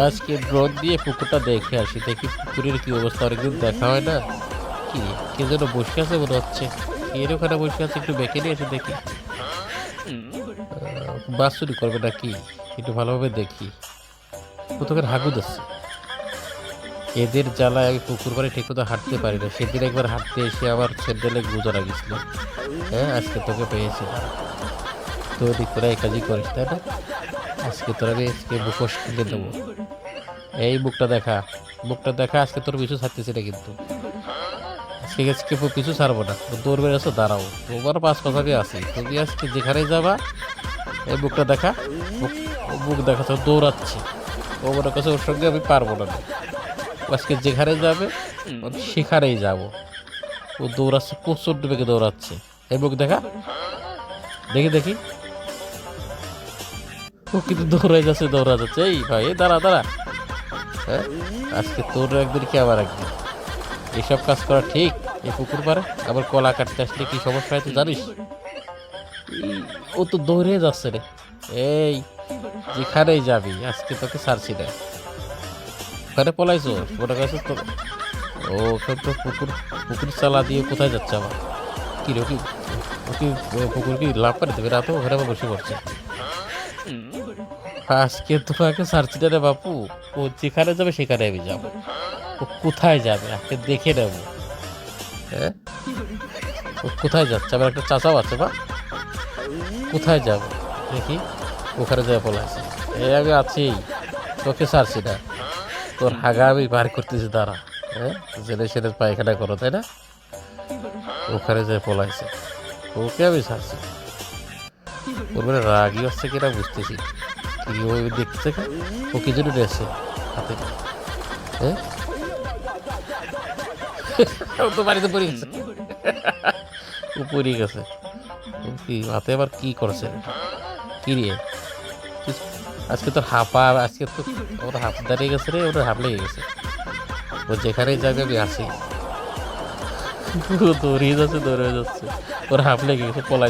আজকে ড্রোন দিয়ে পুকুরটা দেখে আসি, দেখি পুকুরের কি অবস্থা, অনেকদিন দেখা হয় না। কি কে যেন বসে আছে মনে হচ্ছে, এর ওখানে বসে আছে, একটু বেঁকে নিয়ে এসে দেখি। বাস চুরি করবে নাকি, একটু ভালোভাবে দেখি। কোথাকার হাগুদ আছে, এদের জ্বালায় আমি পুকুর পাড়ে ঠিক মতো হাঁটতে পারি না। সেদিন একবার হাঁটতে এসে আমার স্যান্ডেলে গুজো লাগিয়েছিল। হ্যাঁ, আজকে তোকে পেয়েছি। তো তোরা এই কাজই করিস তাই না? আজকে তোরা আমি আজকে মুখোশ কিনে দেবো। এই মুখটা দেখা, মুখটা দেখা, আজকে তোর পিছু ছাড়তেছি না কিন্তু। আজকে আজকে পিছু ছাড়বো না, দৌড় বেড়েছো, দাঁড়াও। তোমার পাঁচ কথা আমি আছি, তুমি আজকে যেখানে যাবা এই মুখটা দেখা। মুখ, মুখ দেখাচ্ছ, দৌড়াচ্ছি। ও মনে করছে ওর সঙ্গে আমি পারবো না। আজকে যেখানে যাবে সেখানেই যাব। ও দৌড়াচ্ছে, প্রচন্ড বেগে দৌড়াচ্ছে। এই মুখ দেখা, দেখি দেখি। ও কিন্তু দৌড়াই যাচ্ছে, দৌড়া যাচ্ছে। এই ভাই, এই দাঁড়া দাঁড়া। হ্যাঁ, আজকে তোর একদিন কি আমার একদিন। এসব কাজ করা ঠিক? এই পুকুর পারে আবার কলা কাটতে আসলে কি সমস্যা হয় তুই জানিস? ও তো দৌড়ে যাচ্ছে রে। এই, যেখানেই যাবি আজকে তোকে ছাড়ছি না। ওখানে পলাইছো মনে করছো তো? ও ওখানে তো পুকুর, পুকুর চালা দিয়ে কোথায় যাচ্ছে আবার? কি রে, কি ও কি পুকুর কি লাভ করে দেবে? রাত ওখানে আবার বসে পড়ছে। আজকে তোমাকে ছাড়ছি না রে বাপু। ও যেখানে যাবে সেখানে আমি যাবো। ও কোথায় যাবে আজকে দেখে নেবো। হ্যাঁ, ও কোথায় যাচ্ছে? আবার একটা চাচাও আছে বা, কোথায় যাবে দেখি। ওখানে যাবে পলাইছে। এই আমি আছি, তোকে ছাড়ছি না। তোর হাগা আমি বার করতেছি, দাঁড়া। হ্যাঁ, জেনে সেনে পায়খানা করো তাই না? ওখানে যায় পলাইছে, ওকে আমি ছাড়ছি। ওর মানে রাগই হচ্ছে কিনা বুঝতেছি। কি ওই দেখতে, ও কি জন্য নিয়েছে হাতে? হ্যাঁ, ও তো বাড়িতে পড়ে গেছে। ও পড়ে গেছে। ও কি হাতে আবার কি করছে? কি রে, আজকে তোর হাঁপা, আজকে তো ওর হাঁপ দাঁড়িয়ে গেছে রে, ওর হাঁপ লেগে গেছে। ও যেখানেই যাবে আমি আসি। ও দৌড়িয়ে যাচ্ছে, দৌড়ে যাচ্ছে, ওর হাঁপ লেগে গেছে, পলাই।